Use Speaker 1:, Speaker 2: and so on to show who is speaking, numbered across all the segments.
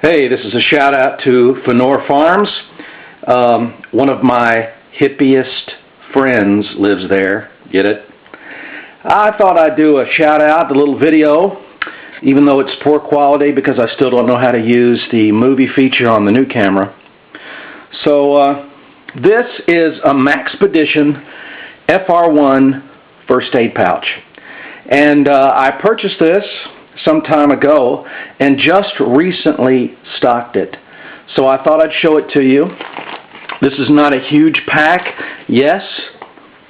Speaker 1: Hey, this is a shout out to Fanore Farms. One of my hippiest friends lives there. Get it? I thought I'd do a shout out, a little video, even though it's poor quality because I still don't know how to use the movie feature on the new camera. So this is a Maxpedition FR1 first aid pouch. And I purchased this some time ago and just recently stocked it. So I thought I'd show it to you. This is not a huge pack. Yes,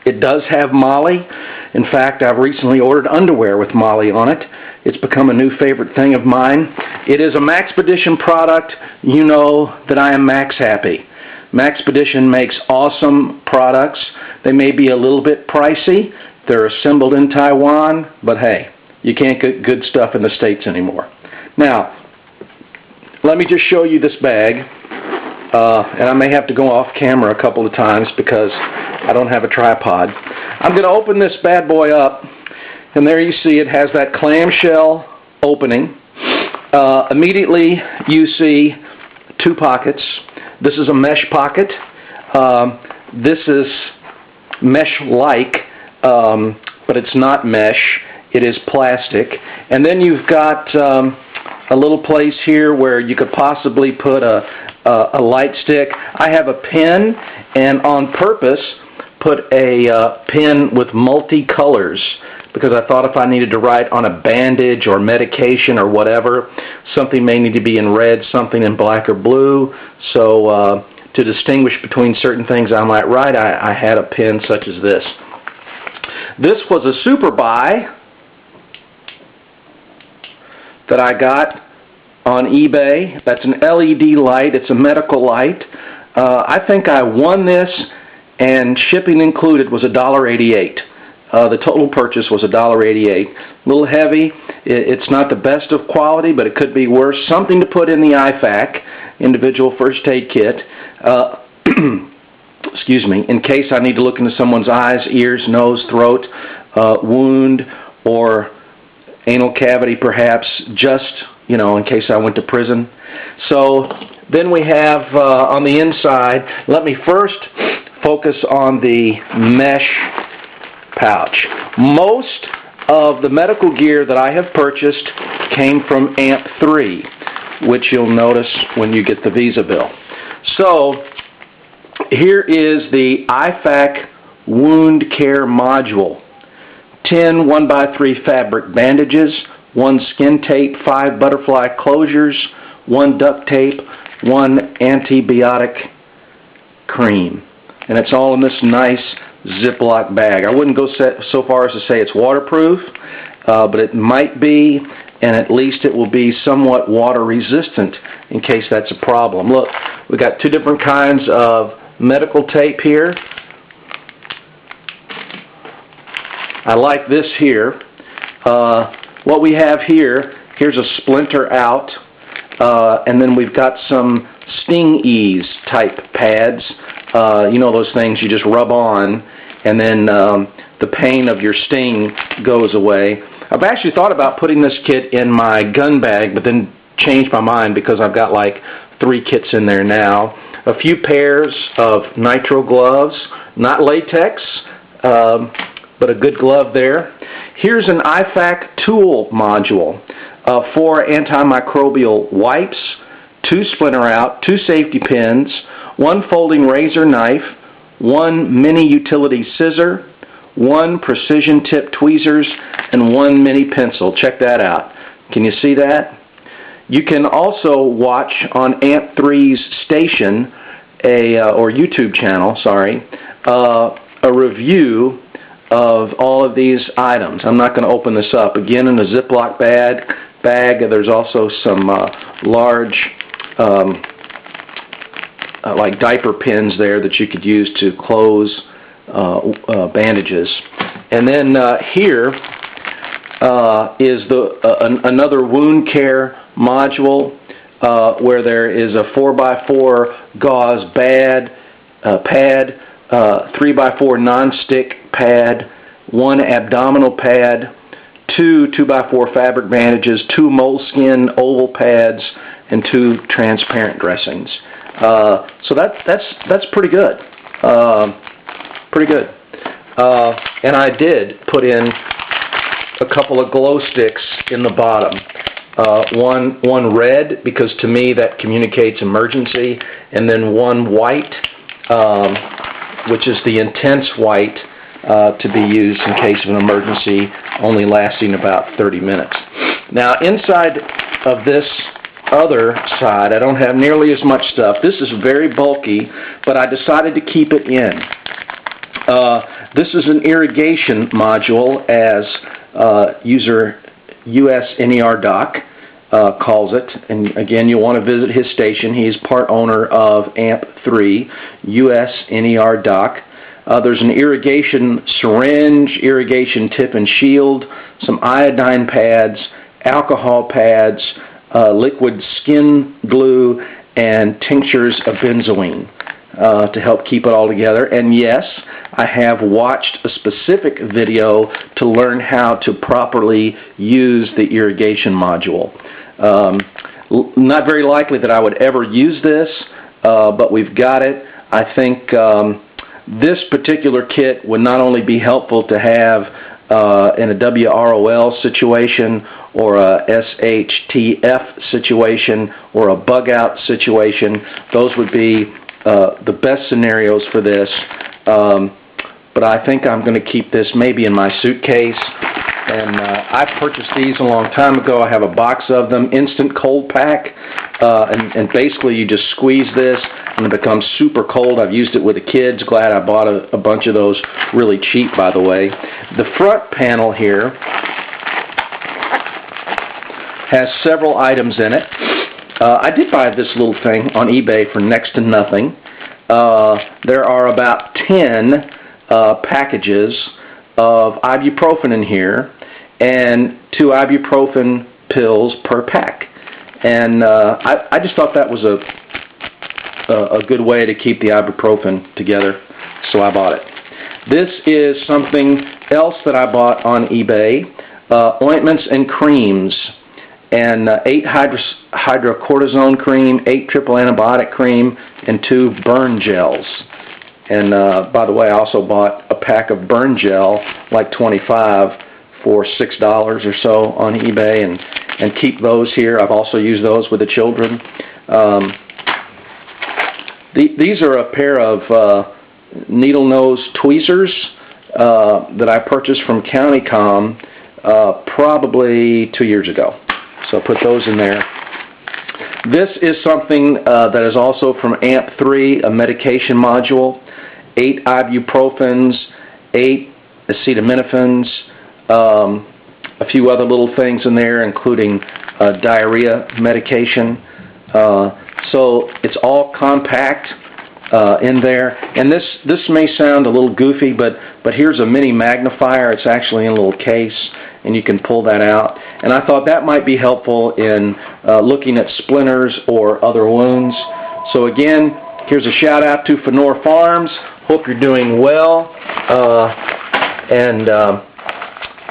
Speaker 1: it does have Molly. In fact, I've recently ordered underwear with Molly on it. It's become a new favorite thing of mine. It is a Maxpedition product. You know that I am Max happy. Maxpedition makes awesome products. They may be a little bit pricey. They're assembled in Taiwan, but hey, you can't get good stuff in the States anymore. Now, let me just show you this bag, and I may have to go off camera a couple of times because I don't have a tripod. I'm going to open this bad boy up, and there you see it has that clamshell opening. Immediately you see two pockets. This is a mesh pocket. This is mesh-like, but it's not mesh. It is plastic. And then you've got a little place here where you could possibly put a light stick. I have a pen, and on purpose put a pen with multi-colors because I thought if I needed to write on a bandage or medication or whatever, something may need to be in red, something in black or blue. So to distinguish between certain things I might write, I had a pen such as this. This was a super buy that I got on eBay. That's an LED light. It's a medical light. I think I won this, and shipping included was $1.88. The total purchase was $1.88. A little heavy. It's not the best of quality, but it could be worse. Something to put in the IFAK, individual first aid kit. Excuse me, in case I need to look into someone's eyes, ears, nose, throat, wound, or anal cavity perhaps, just, you know, in case I went to prison. So then we have on the inside, let me first focus on the mesh pouch. Most of the medical gear that I have purchased came from AMP3, which you'll notice when you get the Visa bill. So here is the IFAK wound care module. 10 1x3 fabric bandages, 1 skin tape, 5 butterfly closures, 1 duct tape, 1 antibiotic cream. And it's all in this nice Ziploc bag. I wouldn't go so far as to say it's waterproof, but it might be, and at least it will be somewhat water resistant in case that's a problem. Look, we've got two different kinds of medical tape here. I like this here. What we have here, here's a splinter out, and then we've got some Sting Ease type pads. You know those things you just rub on, and then the pain of your sting goes away. I've actually thought about putting this kit in my gun bag, but then changed my mind because I've got like 3 kits in there now. A few pairs of nitro gloves, not latex, but a good glove there. Here's an IFAK tool module, 4 antimicrobial wipes, 2 splinter out, 2 safety pins, 1 folding razor knife, 1 mini utility scissor, 1 precision tip tweezers, and 1 mini pencil. Check that out. Can you see that? You can also watch on AMP3's station, or YouTube channel, sorry, a review of all of these items. I'm not going to open this up. Again, in a Ziploc bag. There's also some large like diaper pins there that you could use to close bandages. And then here is another wound care module where there is a 4x4 gauze pad, 3x4 non-stick pad, 1 abdominal pad, 2 2x4 fabric bandages, 2 moleskin oval pads, and 2 transparent dressings. So that's pretty good. Pretty good. And I did put in a couple of glow sticks in the bottom. One red, because to me that communicates emergency, and then one white, which is the intense white, to be used in case of an emergency, only lasting about 30 minutes. Now inside of this other side, I don't have nearly as much stuff. This is very bulky, but I decided to keep it in. This is an irrigation module, as user USNER calls it. And again, you'll want to visit his station. He is part owner of AMP3, USNER. There's an irrigation syringe, irrigation tip and shield, some iodine pads, alcohol pads, liquid skin glue, and tinctures of benzoin to help keep it all together. And yes, I have watched a specific video to learn how to properly use the irrigation module. Not very likely that I would ever use this, but we've got it. I think this particular kit would not only be helpful to have in a WROL situation, or a SHTF situation, or a bug out situation. Those would be the best scenarios for this. But I think I'm going to keep this maybe in my suitcase. And I purchased these a long time ago. I have a box of them, instant cold pack. And basically you just squeeze this and it becomes super cold. I've used it with the kids. Glad I bought a bunch of those, really cheap, by the way. The front panel here has several items in it. I did buy this little thing on eBay for next to nothing. There are about 10 packages of ibuprofen in here, and 2 ibuprofen pills per pack. And I just thought that was a good way to keep the ibuprofen together, so I bought it. This is something else that I bought on eBay, ointments and creams, and 8 hydrocortisone cream, 8 triple antibiotic cream, and 2 burn gels. And by the way, I also bought a pack of burn gel, like 25, for $6 or so on eBay, and keep those here. I've also used those with the children. These are a pair of needle nose tweezers that I purchased from CountyCom probably 2 years ago. So I put those in there. This is something that is also from AMP3, a medication module. 8 ibuprofens, 8 acetaminophen, a few other little things in there, including diarrhea medication. So it's all compact in there. And this may sound a little goofy, but here's a mini magnifier. It's actually in a little case, and you can pull that out. And I thought that might be helpful in looking at splinters or other wounds. So again, here's a shout out to Fanore Farms. Hope you're doing well. And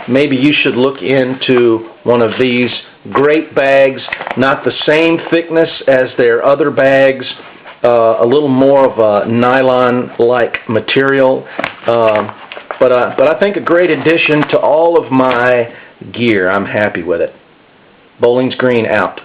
Speaker 1: maybe you should look into one of these great bags. Not the same thickness as their other bags. A little more of a nylon-like material. But I think a great addition to all of my gear. I'm happy with it. Bowling's Green out.